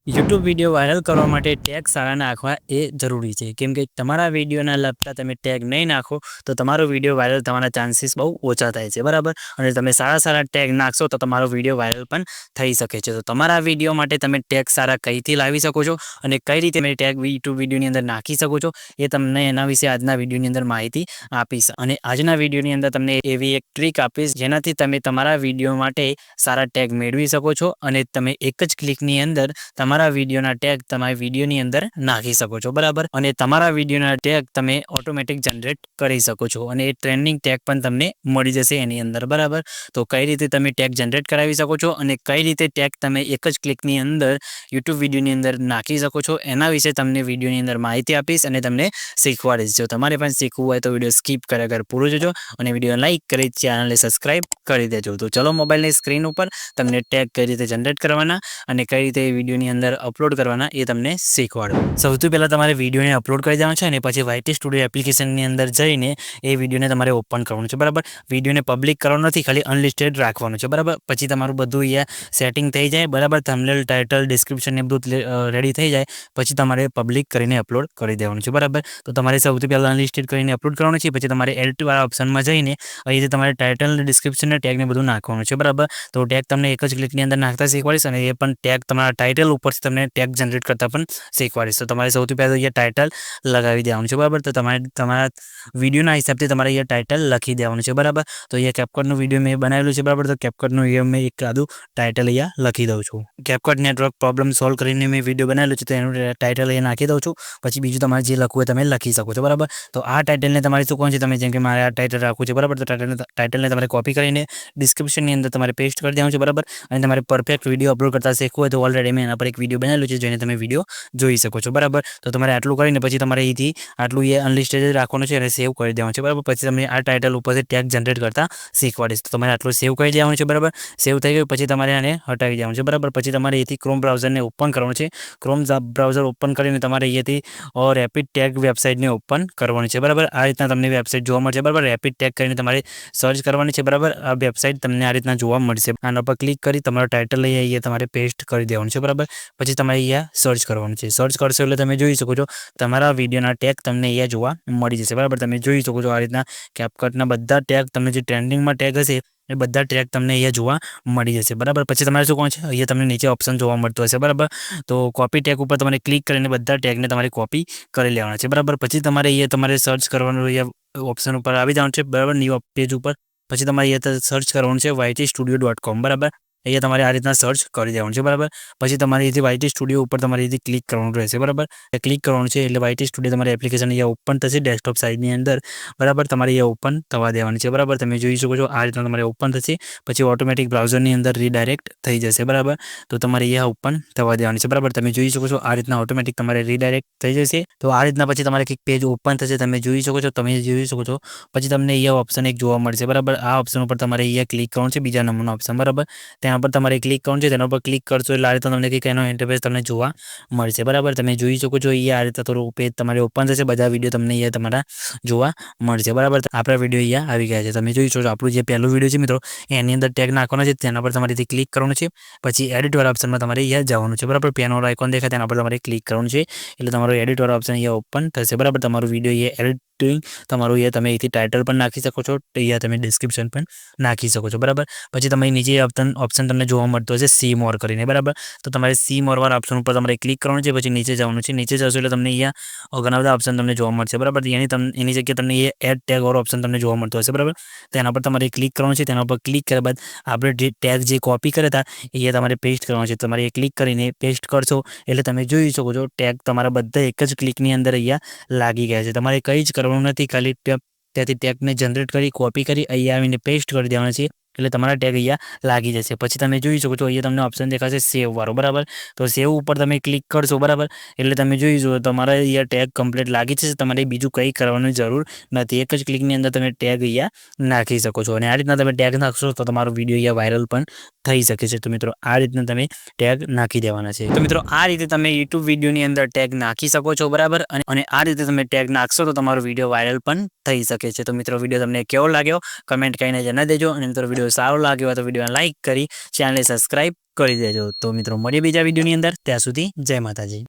YouTube video viral કરવા માટે tag સારા નાખવા એ જરૂરી છે, કેમ કે તમારા વિડીયોના લગતા તમે ટેગ નહીં નાખો તો તમારો વિડીયો વાયરલ થવાના ચાન્સીસ બહુ ઓછા થાય છે, બરાબર. અને તમે સારા ટેગ નાખશો તો તમારો વિડીયો વાયરલ પણ થઈ શકે છે. તો તમારા વિડીયો માટે તમે ટેગ સારા કઈથી લાવી શકો છો અને કઈ રીતે તમે ટેગ યુટ્યુબ વિડીયોની અંદર નાખી શકો છો એ તમને એના વિશે આજના વિડીયોની અંદર માહિતી આપીશ. અને આજના વિડીયોની અંદર તમને એવી એક ટ્રીક આપીશ જેનાથી તમે તમારા વિડીયો માટે સારા ટેગ મેળવી શકો છો અને તમે એક જ ક્લિકની અંદર તમારા વિડીયોના ટેગ તમારા વિડીયોની અંદર નાખી શકો છો, બરાબર. અને તમારા વિડીયોના ટેગ તમે ઓટોમેટિક જનરેટ કરી શકો છો અને એ ટ્રેન્ડિંગ ટેગ પણ તમને મળી જશે એની અંદર, બરાબર. તો કઈ રીતે તમે ટેગ જનરેટ કરાવી શકો છો અને કઈ રીતે ટેગ તમે એક જ ક્લિકની અંદર યુટ્યુબ વિડીયોની અંદર નાખી શકો છો એના વિશે તમને વિડીયોની અંદર માહિતી આપીશ અને તમને શીખવાડીશ. જો તમારે પણ શીખવું હોય તો વિડીયો સ્કીપ કર્યા વગર પૂરો જોજો અને વિડીયો લાઇક કરી ચેનલને સબસ્ક્રાઇબ કરી દેજો. તો ચલો મોબાઈલની સ્ક્રીન ઉપર તમને ટેગ કઈ રીતે જનરેટ કરવાના અને કઈ રીતે વિડીયોની અંદર અપલોડ કરવાના એ તમને શીખવાડો. સૌથી પહેલાં તમારે વિડીયોને અપલોડ કરી દેવાનું છે અને પછી YT સ્ટુડિયો એપ્લિકેશનની અંદર જઈને એ વિડીયોને તમારે ઓપન કરવાનું છે, બરાબર. વિડીયોને પબ્લિક કરવાનું નથી, ખાલી અનલિસ્ટેડ રાખવાનું છે, બરાબર. પછી તમારું બધું અહીંયા સેટિંગ થઈ જાય, બરાબર. થંબનેલ, ટાઇટલ, ડિસ્ક્રિપ્શન ને બધું રેડી થઈ જાય પછી તમારે પબ્લિક કરીને અપલોડ કરી દેવાનું છે, બરાબર. તો તમારે સૌથી પહેલાં અનલિસ્ટેડ કરીને અપલોડ કરવાનું છે. પછી તમારે એડિટવાળા ઓપ્શનમાં જઈને અહીંથી તમારે ટાઇટલ, ડિસ્ક્રિપ્શન ને ટેગને બધું નાખવાનું છે, બરાબર. તો ટેગ તમને એક જ ક્લિકની અંદર નાખતા શીખવાડીશ અને એ પણ ટેગ તમારા ટાઇટલ ઉપરથી તમને ટેગ જનરેટ કરતા પણ શીખવાડીશ. તો તમારે સૌથી પહેલાં અહીંયા ટાઇટલ લગાવી દેવાનું છે, બરાબર. તો તમારા વિડીયોના હિસાબથી તમારે અહીંયા ટાઇટલ લખી દેવાનું છે, બરાબર. તો અહીંયા કેપકટનું વિડીયો મેં બનાવેલું છે, બરાબર. તો કેપકટનું વિડીયો મેં એક આદું ટાઇટલ અહીંયા લખી દઉં છું. કેપકટ નેટવર્ક પ્રોબ્લેમ સોલ્વ કરીને મેં વિડીયો બનાવેલું છે તો એનું ટાઇટલ અહીંયા નાખી દઉં છું. પછી બીજું તમારે જે લખવું હોય તમે લખી શકો છો, બરાબર. તો આ ટાઇટલને તમારે શું કહું છે, તમે જેમ કે મારે આ ટાઇટલ રાખવું છે, બરાબર. તો ટાઇટલને તમારે કોપી કરીને ડિસ્ક્રિપ્શનની અંદર તમારે પેસ્ટ કરી દેવાનું છે, બરાબર. અને તમારે પરફેક્ટ વિડીયો અપલોડ કરતા શીખવું હોય તો ઓલરેડી મેં એના પર એક વિડીયો બનાવેલું છે જેને તમે વિડીયો જોઈ શકો છો, બરાબર. તો તમારે આટલું કરીને પછી તમારે અહીંથી આટલું એ અનલિસ્ટેડ રાખવાનું છે અને સેવ કરી દેવાનું છે, બરાબર. પછી તમે આ ટાઇટલ ઉપરથી ટેગ જનરેટ કરતા શીખવાડીશ. તો તમારે આટલું સેવ કરી દેવાનું છે, બરાબર. સેવ થઈ ગયું પછી તમારે આને હટાવી દેવાનું છે, બરાબર. પછી તમારે અહીંથી ક્રોમ બ્રાઉઝરને ઓપન કરવાનું છે. ક્રોમ બ્રાઉઝર ઓપન કરીને તમારે અહીંયાથી રેપિડ ટેગ વેબસાઇટને ઓપન કરવાની છે, બરાબર. આ રીતના તમને વેબસાઇટ જોવા મળશે, બરાબર. રેપિડ ટેગ કરીને તમારે સર્ચ કરવાની છે, બરાબર. આ વેબસાઇટ તમને આ રીતના જોવા મળશે. આના પર ક્લિક કરી તમારો ટાઇટલ અહીંયા તમારે પેસ્ટ કરી દેવાનું છે, બરાબર. પછી તમારે અહીંયા સર્ચ કરવાનું છે. સર્ચ કરશો એટલે તમે જોઈ શકો છો તમારા વિડીયોના ટેગ તમને અહીંયા જોવા મળી જશે, બરાબર. તમે જોઈ શકો છો આ રીતના કેપકટના બધા ટેગ તમને જે ટ્રેન્ડિંગમાં ટેગ હશે એ બધા ટેગ તમને અહીંયા જોવા મળી જશે, બરાબર. પછી તમારે શું કહું છે, અહીંયા તમને નીચે ઓપ્શન જોવા મળતું હશે, બરાબર. તો કોપી ટેગ ઉપર તમારે ક્લિક કરીને બધા ટેગને તમારે કોપી કરી લેવાના છે, બરાબર. પછી તમારે અહીંયા તમારે સર્ચ કરવાનું અહીંયા ઓપ્શન ઉપર આવી જવાનું છે, બરાબર. ન્યૂ પેજ ઉપર પછી તમારે અહીંયા સર્ચ કરવાનું છે ytstudio.com, બરાબર. અહીંયા તમારે આ રીતના સર્ચ કરી દેવાનું છે, બરાબર. પછી તમારે અહીંથી YT સ્ટુડિયો ઉપર તમારે અહીંથી ક્લિક કરવાનું રહેશે, બરાબર. ક્લિક કરવાનું છે એટલે YT સ્ટુડિયો તમારી એપ્લિકેશન અહીંયા ઓપન થશે ડેસ્કટોપ સાઇડની અંદર, બરાબર. તમારે અહીંયા ઓપન થવા દેવાની છે, બરાબર. તમે જોઈ શકો છો આ રીતના તમારે ઓપન થશે. પછી ઓટોમેટિક બ્રાઉઝરની અંદર રીડાયરેક્ટ થઈ જશે, બરાબર. તો તમારે અહીંયા ઓપન થવા દેવાની છે, બરાબર. તમે જોઈ શકો છો આ રીતના ઓટોમેટિક તમારે રીડાયરેક્ટ થઈ જશે. તો આ રીતના પછી તમારે એક પેજ ઓપન થશે, તમે જોઈ શકો છો પછી તમને અહીંયા ઓપ્શન એક જોવા મળશે, બરાબર. આ ઓપ્શન ઉપર તમારે અહીંયા ક્લિક કરવાનું છે, બીજા નંબરનો ઓપ્શન, બરાબર. ત્યાં પર તમારે ક્લિક કરવાનું છે, તેના પર ક્લિક કરશો એટલે આ રીતે તમને કંઈક એનો ઇન્ટરફેસ તમને જોવા મળશે, બરાબર. તમે જોઈ શકો છો અહીંયા આ રીતે થોડું પેજ તમારે ઓપન થશે, બધા વિડીયો તમને અહીંયા તમારા જોવા મળશે, બરાબર. આપણા વિડીયો અહીંયા આવી ગયા છે, તમે જોઈ શકો છો આપણું જે પહેલું વિડીયો છે મિત્રો એની અંદર ટેગ નાખવાનો છે, તેના પર તમારે ક્લિક કરવાનું છે. પછી એડિટવાળા ઓપ્શનમાં તમારે અહીંયા જવાનું છે, બરાબર. પેનવાળો આઇકોન દેખાય તેના પર તમારે ક્લિક કરવાનું છે એટલે તમારો એડિટવાળો ઓપ્શન અહીંયા ઓપન થશે, બરાબર. તમારું વિડીયો અહીંયા એડિટ તમારું અહીંયા તમે અહીંથી ટાઇટલ પણ નાખી શકો છો, અહીંયા તમે ડિસ્ક્રિપ્શન પણ નાખી શકો છો, બરાબર. પછી તમે નીચે ઓપ્શન તમને જોવા મળતો હશે સી મોર કરીને, બરાબર. તો તમારે સી મોર વાળા ઓપ્શન ઉપર તમારે ક્લિક કરવાનું છે. પછી નીચે જવાનું છે, નીચે જશો એટલે તમને અહીંયા ઘણા બધા ઓપ્શન તમને જોવા મળશે, બરાબર. એની જગ્યાએ તમને એ એડ ટેગ વાળો ઓપ્શન તમને જોવા મળતો હશે, બરાબર. તેના પર તમારે ક્લિક કરવાનું છે. તેના પર ક્લિક કર્યા બાદ આપણે જે ટેગ જે કોપી કર્યા હતા એ તમારે પેસ્ટ કરવાનું છે. તમારે એ ક્લિક કરીને પેસ્ટ કરશો એટલે તમે જોઈ શકો છો ટેગ તમારા બધા એક જ ક્લિકની અંદર અહીંયા લાગી ગયા છે. તમારે કંઈ જ કરવાનું નથી, ખાલી ત્યાંથી ટેગને જનરેટ કરી કોપી કરી અહીંયા આવીને પેસ્ટ કરી દેવાના છે એટલે તમારા ટેગ અહીંયા લાગી જશે. પછી તમે જોઈ શકો છો અહીંયા તમને ઓપ્શન દેખાશે સેવ વાળો, બરાબર. તો સેવ ઉપર તમે ક્લિક કરશો, બરાબર, એટલે તમે જોઈ શકો તમારા અહીંયા ટેગ કમ્પ્લીટ લાગી જશે. તમારે બીજું કંઈ કરવાની જરૂર નથી, એક જ ક્લિકની અંદર તમે ટેગ અહીંયા નાખી શકો છો અને આ રીતના તમે ટેગ નાખશો તો તમારો વિડીયો અહીંયા વાયરલ પણ થઈ શકે છે. તો મિત્રો આ રીતના તમે ટેગ નાખી દેવાના છે. તો મિત્રો આ રીતે તમે યુટ્યુબ વિડીયોની અંદર ટેગ નાખી શકો છો, બરાબર. અને આ રીતે તમે ટેગ નાખશો તો તમારો વિડીયો વાયરલ પણ થઈ શકે છે. તો મિત્રો વિડીયો તમને કેવો લાગ્યો કમેન્ટ કરીને જણાવી દેજો અને મિત્રો વિડીયો વિડીયો સારો લાગ્યો હોય તો વિડીયોને લાઇક કરી ચેનલને સબસ્ક્રાઈબ કરી દેજો. તો મિત્રો મળીએ બીજા વિડીયોની અંદર. ત્યાં સુધી જય માતાજી.